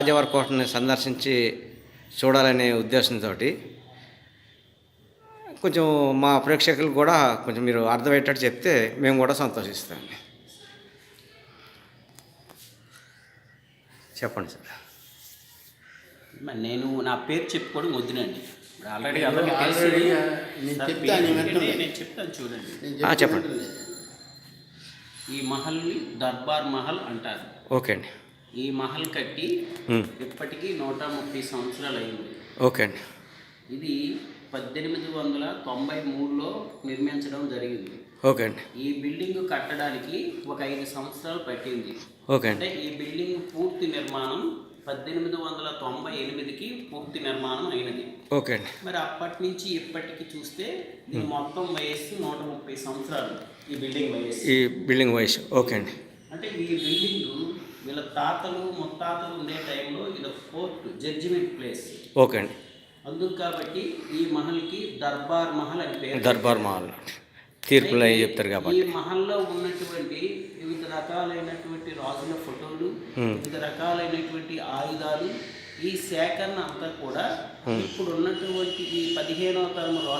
రాజవారి కోటని సందర్శించి చూడాలనే ఉద్దేశంతో కొంచెం మా ప్రేక్షకులకు కూడా కొంచెం మీరు అర్థమయ్యేటట్టు చెప్తే మేము కూడా సంతోషిస్తాం. చెప్పండి సార్. నేను నా పేరు చెప్పుకోవడం వద్దునండి. ఆల్రెడీ అందరికీ తెలిసి నేను చెప్తాను చూడండి. చెప్పండి. ఈ మహల్ని దర్బార్ మహల్ అంటారు. ఓకే అండి. ఈ మహల్ కట్టి ఇప్పటికీ 130 సంవత్సరాలు అయింది. ఓకే అండి. ఇది 1893లో నిర్మించడం జరిగింది. ఓకే అండి. ఈ బిల్డింగ్ కట్టడానికి ఒక 5 సంవత్సరాలు పట్టింది. ఓకే అండి. అంటే ఈ బిల్డింగ్ పూర్తి నిర్మాణం 1898కి పూర్తి నిర్మాణం అయినది. ఓకే అండి. మరి అప్పటి నుంచి ఇప్పటికి చూస్తే దీని మొత్తం వయస్సు 130 సంవత్సరాలు. ఈ బిల్డింగ్ వయస్సు. ఓకే అండి. అంటే ఈ బిల్డింగ్ వీళ్ళ తాతలు ముత్తాతలు ఉండే టైంలో ఇది కోర్టు జడ్జిమెంట్ ప్లేస్. ఓకే అండి. అందుకు కాబట్టి ఈ మహల్కి దర్బార్ మహల్ అని పేరు. దర్బార్ మహల్ తీర్పులు అవి చెప్తారు కాబట్టి. ఈ మహల్లో ఉన్నటువంటి వివిధ రకాలైనటువంటి రాజుల ఫోటోలు, వివిధ రకాలైనటువంటి ఆయుధాలు, ఈ సేకరణ అంతా కూడా ఇప్పుడు ఉన్నటువంటి ఈ 15వ తరం